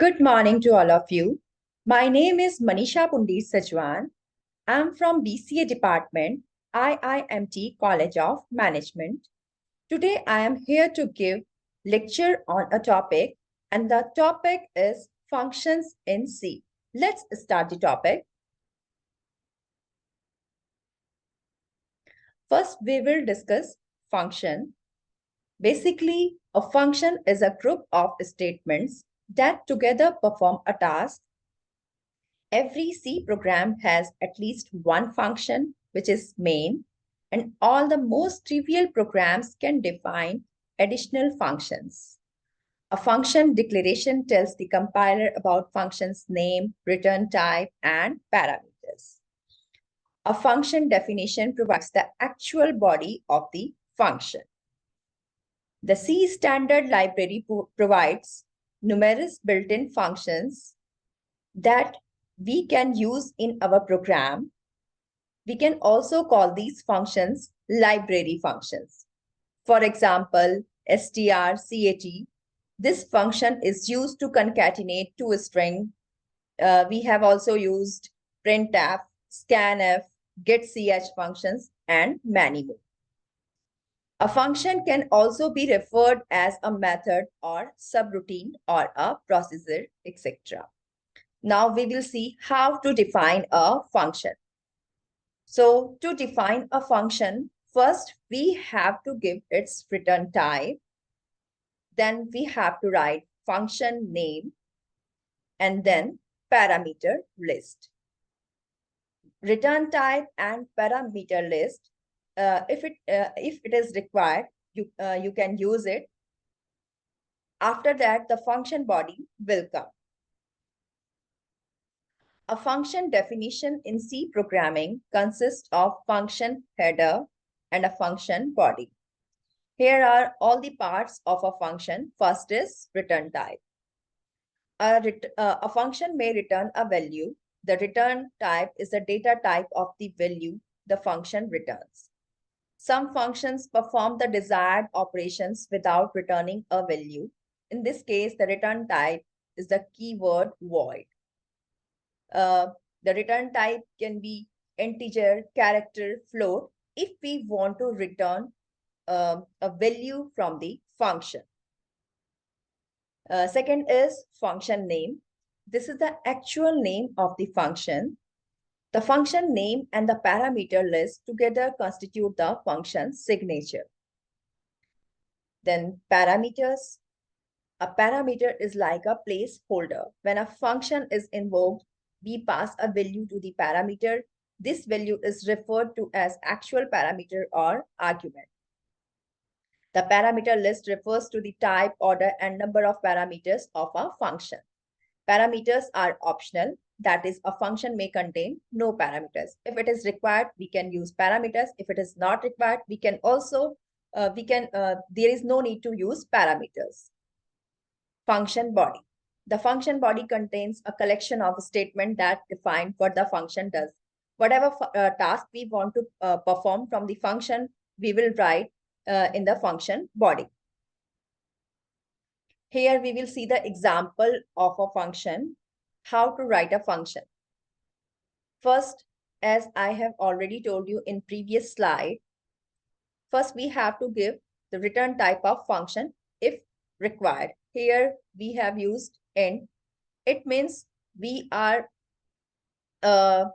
Good morning to all of you. My name is Manisha Pundhir Sajwan. I'm from BCA department, IIMT College of Management. Today I am here to give lecture on a topic, and the topic is functions in C. Let's start the topic. First, we will discuss function. Basically, a function is a group of statements that together perform a task. Every C program has at least one function, which is main, and all the most trivial programs can define additional functions. A function declaration tells the compiler about function's name, return type, and parameters. A function definition provides the actual body of the function. The C standard library provides numerous built-in functions that we can use in our program. We can also call these functions library functions. For example, strcat. This function is used to concatenate two strings. We have also used printf, scanf, getch functions, and many more. A function can also be referred as a method or subroutine or a procedure, etc. Now we will see how to define a function. So to define a function, first we have to give its return type. Then we have to write function name and then parameter list. Return type and parameter list, if it is required, you can use it. After that, the function body will come. A function definition in C programming consists of function header and a function body. Here are all the parts of a function. First is return type. A function may return a value. The return type is the data type of the value the function returns. Some functions perform the desired operations without returning a value. In this case, the return type is the keyword void. The return type can be integer, character, float if we want to return a value from the function. Second is function name. This is the actual name of the function. The function name and the parameter list together constitute the function signature. Then parameters. A parameter is like a placeholder. When a function is invoked, we pass a value to the parameter. This value is referred to as actual parameter or argument. The parameter list refers to the type, order, and number of parameters of a function. Parameters are optional. That is, a function may contain no parameters. If it is required, we can use parameters. If it is not required, we can also, there is no need to use parameters. Function body. The function body contains a collection of statements that define what the function does. Whatever task we want to perform from the function, we will write in the function body. Here we will see the example of a function, how to write a function. First, as I have already told you in previous slide, first we have to give the return type of function if required. Here we have used int. It means we are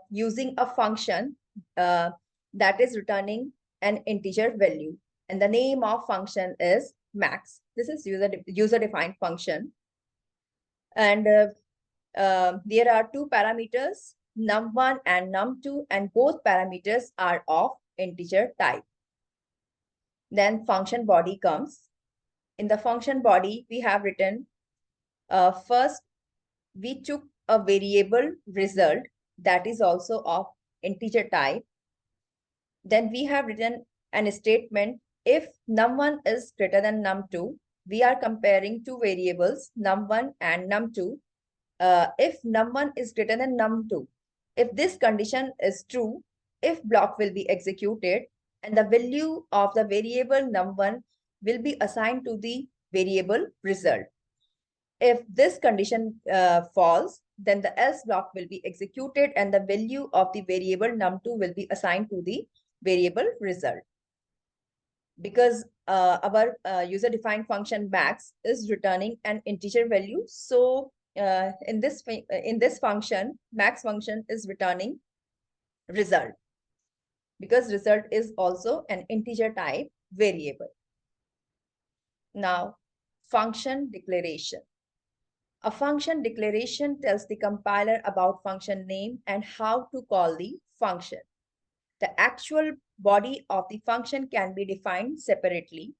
using a function that is returning an integer value, and the name of function is max. This is user-defined function, and there are two parameters, num1 and num2, and both parameters are of integer type. Then function body comes. In the function body, we have written, first, we took a variable result that is also of integer type. Then we have written an statement, if num1 is greater than num2, we are comparing two variables, num1 and num2. If num1 is greater than num2, if this condition is true, if block will be executed and the value of the variable num1 will be assigned to the variable result. If this condition false, then the else block will be executed and the value of the variable num2 will be assigned to the variable result. Because our user-defined function max is returning an integer value, so in this function, max function is returning result, because result is also an integer type variable. Now, function declaration. A function declaration tells the compiler about function name and how to call the function. The actual body of the function can be defined separately.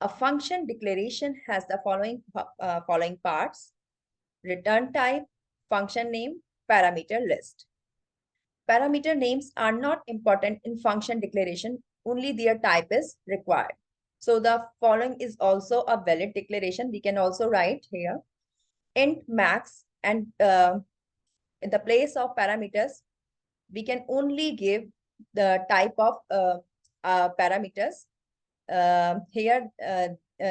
A function declaration has the following parts: return type, function name, parameter list. Parameter names are not important in function declaration, only their type is required. So the following is also a valid declaration. We can also write here int max, and in the place of parameters, we can only give the type of parameters. Here,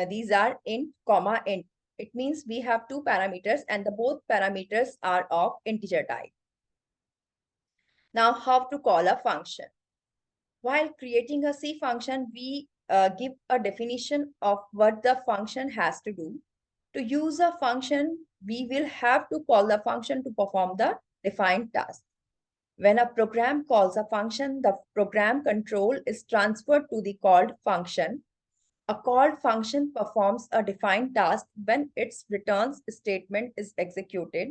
these are int, comma, int. It means we have two parameters and the both parameters are of integer type. Now, how to call a function? While creating a C function, we give a definition of what the function has to do. To use a function, we will have to call the function to perform the defined task. When a program calls a function, the program control is transferred to the called function. A called function performs a defined task when its returns statement is executed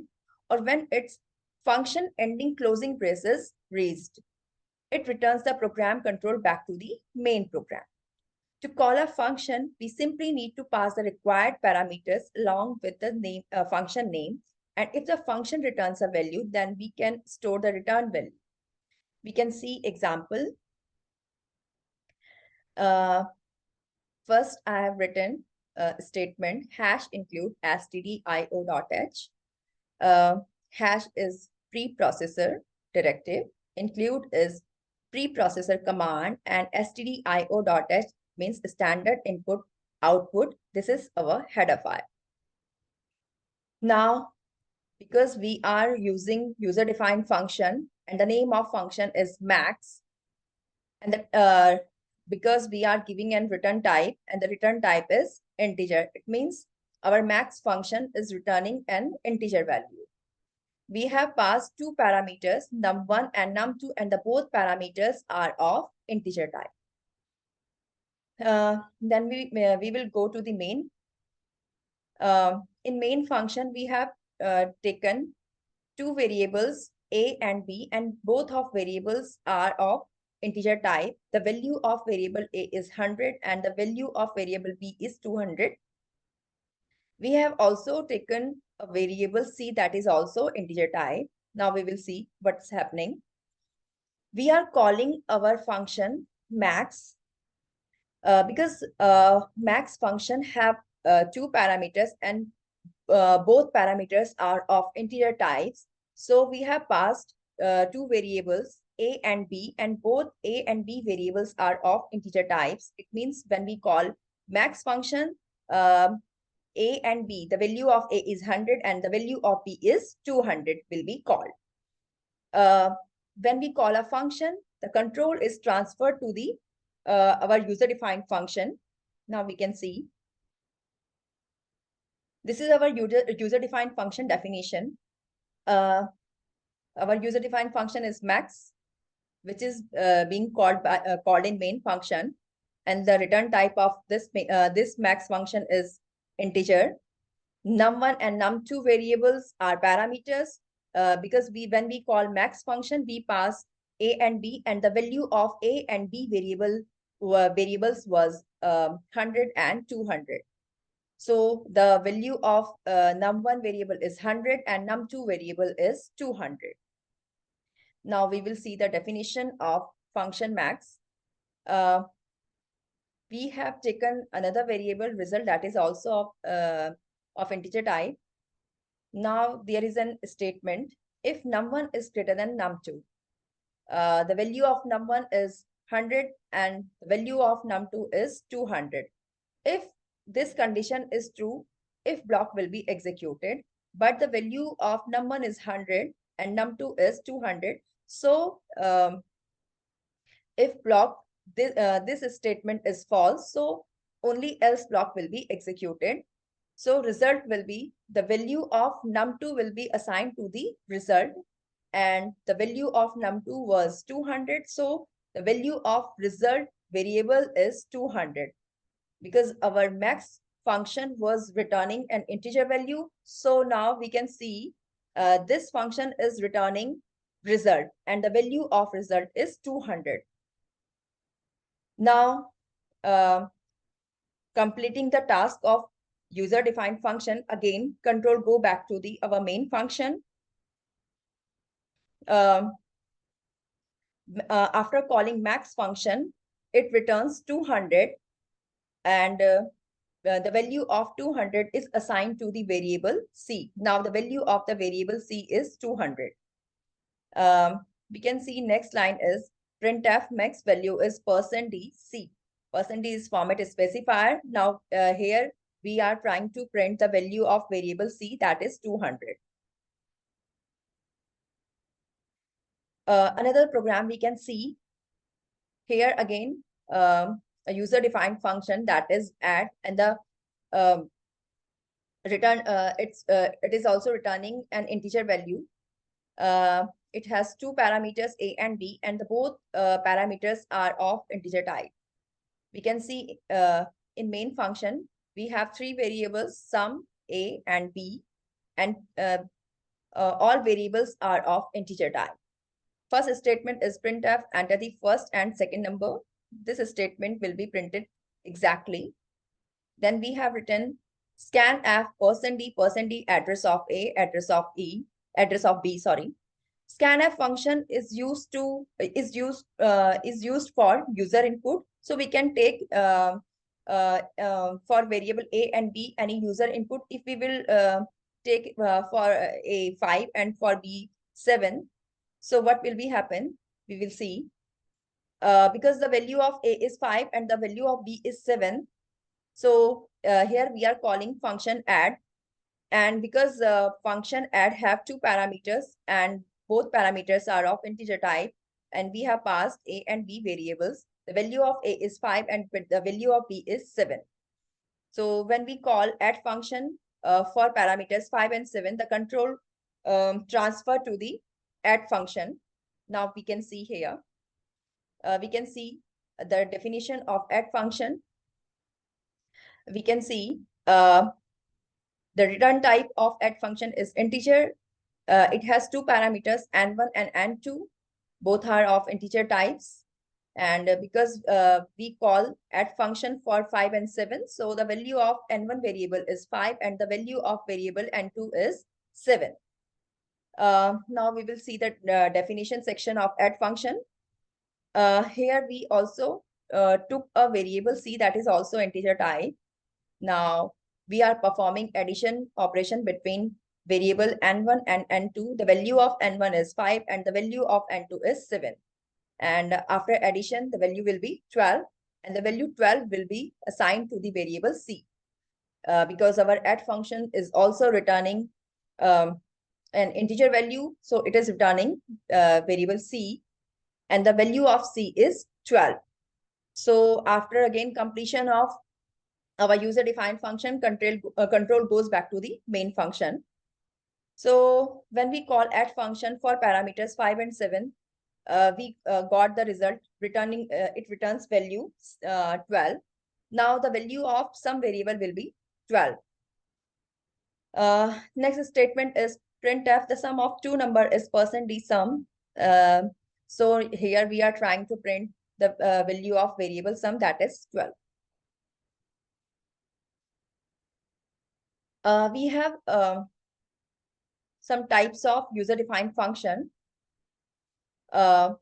or when its function ending closing brace is raised. It returns the program control back to the main program. To call a function, we simply need to pass the required parameters along with the function name. And if the function returns a value, then we can store the return value. We can see example. First, I have written a statement hash include stdio.h. Hash is preprocessor directive. Include is preprocessor command, and stdio.h means standard input output. This is our header file. Now, because we are using user-defined function and the name of function is max, and that because we are giving an return type and the return type is integer, it means our max function is returning an integer value. We have passed two parameters, num1 and num2, and the both parameters are of integer type. Then we will go to the main. In main function, we have taken two variables a and b, and both of variables are of integer type. The value of variable a is 100 and the value of variable b is 200. We have also taken a variable c that is also integer type. Now we will see what's happening. We are calling our function max because max function have two parameters and both parameters are of integer types. So we have passed two variables a and b, and both a and b variables are of integer types. It means when we call max function, a and b, the value of a is 100 and the value of b is 200 will be called. When we call a function, the control is transferred to the our user-defined function. Now we can see this is our user-defined function definition. Our user-defined function is max, which is being called in main function, and the return type of this max function is integer. Num1 and num2 variables are parameters because when we call max function, we pass a and b, and the value of a and b variables was 100 and 200. So the value of num1 variable is 100 and num2 variable is 200. Now we will see the definition of function max. We have taken another variable result that is also of integer type. Now there is a statement: if num1 is greater than num2, the value of num1 is 100 and the value of num2 is 200. If this condition is true, if block will be executed, but the value of num1 is 100 and num2 is 200. So if block this statement is false, so only else block will be executed. So result will be the value of num2 will be assigned to the result, and the value of num2 was 200. So the value of result variable is 200 because our max function was returning an integer value. So now we can see this function is returning result and the value of result is 200. Now, completing the task of user defined function, again, control go back to the our main function. After calling max function, it returns 200 and the value of 200 is assigned to the variable C. Now the value of the variable C is 200. We can see next line is printf max value is %d_c. %d is format specifier. Now here we are trying to print the value of variable C, that is 200. Another program we can see here again, a user defined function that is add, and the return it is also returning an integer value. It has two parameters a and b, and the both parameters are of integer type. We can see in main function we have three variables, sum, a and b, and all variables are of integer type. First statement is printf enter the first and second number. This statement will be printed exactly. Then we have written scanf %d address of a, address of b, sorry. Scanf function is used for user input. So we can take for variable a and b any user input. If we will take for a 5 and for b 7, so what will be happen? We will see because the value of a is 5 and the value of b is 7. So here we are calling function add, and because function add have two parameters and both parameters are of integer type, and we have passed a and b variables. The value of a is 5 and the value of b is 7. So when we call add function for parameters 5 and 7, the control transfer to the add function. Now we can see here, we can see the definition of add function. We can see the return type of add function is integer. It has two parameters, n1 and n2. Both are of integer types. And because we call add function for 5 and 7, so the value of n1 variable is 5 and the value of variable n2 is 7. Now we will see the definition section of add function. Here we also took a variable c that is also integer type. Now we are performing addition operation between variable n1 and n2. The value of n1 is 5 and the value of n2 is 7. And after addition, the value will be 12 and the value 12 will be assigned to the variable c. Because our add function is also returning an integer value, so it is returning variable c and the value of c is 12. So after again completion of our user defined function, control goes back to the main function. So when we call add function for parameters 5 and 7, we got the result returning, it returns value 12. Now the value of some variable will be 12. Next statement is printf the sum of two number is %d sum. So here we are trying to print the value of variable sum, that is 12. We have some types of user-defined function. A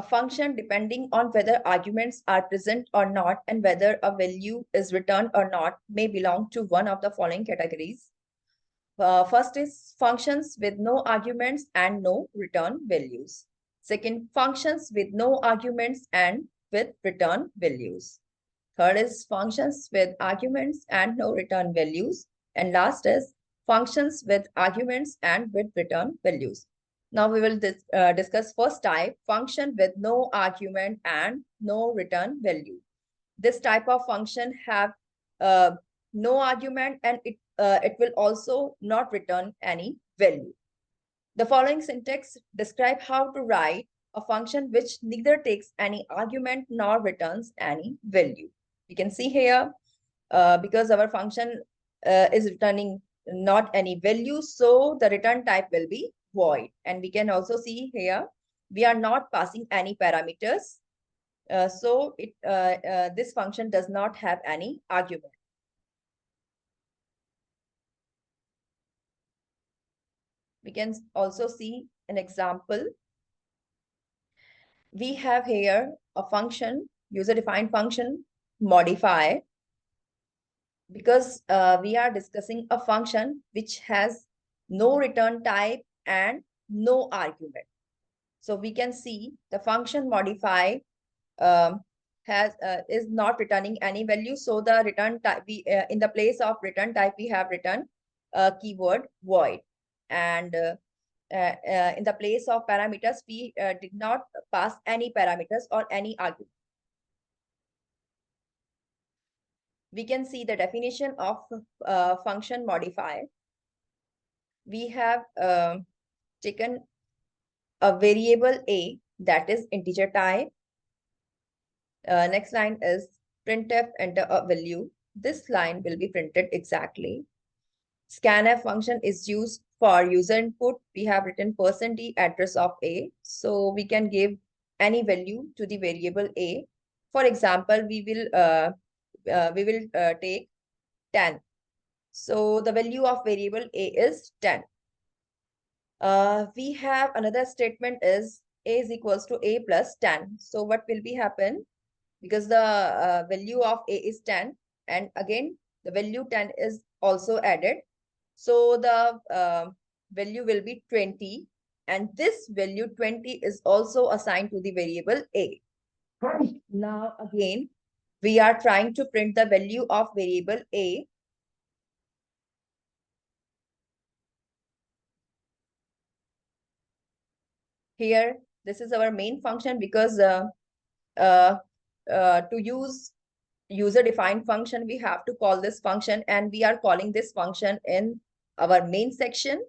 function depending on whether arguments are present or not and whether a value is returned or not may belong to one of the following categories. First is functions with no arguments and no return values. Second, functions with no arguments and with return values. Third is functions with arguments and no return values. And last is functions with arguments and with return values. Now we will discuss first type, function with no argument and no return value. This type of function have uh, no argument, and it will also not return any value. The following syntax describe how to write a function which neither takes any argument nor returns any value. You can see here, because our function is returning not any value, so the return type will be void. And we can also see here, we are not passing any parameters. So this function does not have any argument. We can also see an example. We have here a function, user-defined function, modify, because we are discussing a function which has no return type and no argument. So we can see the function modify is not returning any value. So the return type, in the place of return type, we have written keyword void. And in the place of parameters, we did not pass any parameters or any argument. We can see the definition of function modify. We have taken a variable a that is integer type. Next line is printf, enter a value. This line will be printed exactly. Scanf function is used for user input. We have written %d address of a. So we can give any value to the variable a. For example, we will take 10. So the value of variable a is 10. We have another statement is a is equals to a plus 10. So what will be happen? Because the value of a is 10, and again the value 10 is also added. So the value will be 20, and this value 20 is also assigned to the variable a. Now again, we are trying to print the value of variable a. Here, this is our main function, because to use user-defined function, we have to call this function, and we are calling this function in our main section.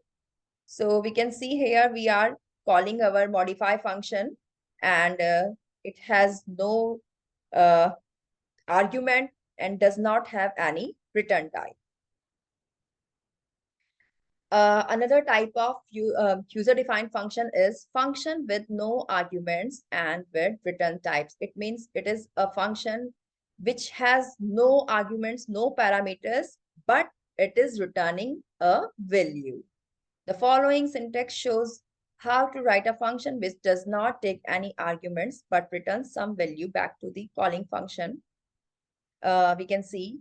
So we can see here, we are calling our modify function, and it has no argument and does not have any return type. Another type of user-defined function is function with no arguments and with return types. It means it is a function which has no arguments, no parameters, but it is returning a value. The following syntax shows how to write a function which does not take any arguments but returns some value back to the calling function. We can see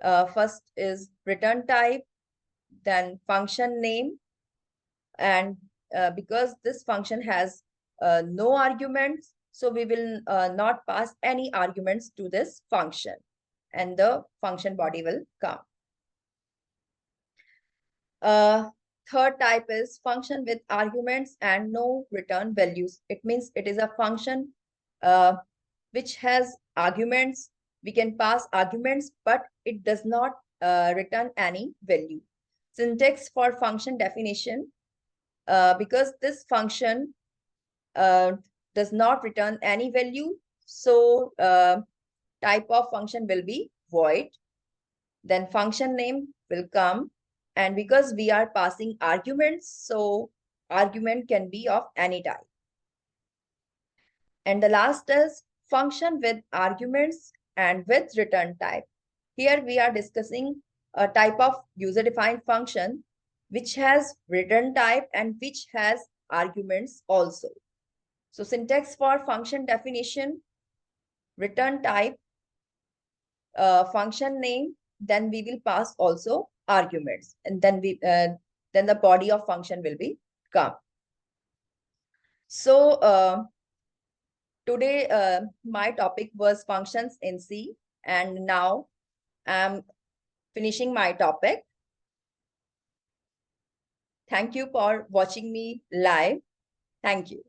first is return type, then function name, and because this function has no arguments, so we will not pass any arguments to this function, and the function body will come. Third type is function with arguments and no return values. It means it is a function which has arguments. We can pass arguments, but it does not return any value. Syntax for function definition, because this function does not return any value, so type of function will be void. Then function name will come, and because we are passing arguments, so argument can be of any type. And the last is function with arguments and with return type. Here we are discussing a type of user-defined function which has return type and which has arguments also. So syntax for function definition, return type, function name, then we will pass also arguments, and then the body of function will be come. So today my topic was functions in C, and now I'm finishing my topic. Thank you for watching me live. Thank you.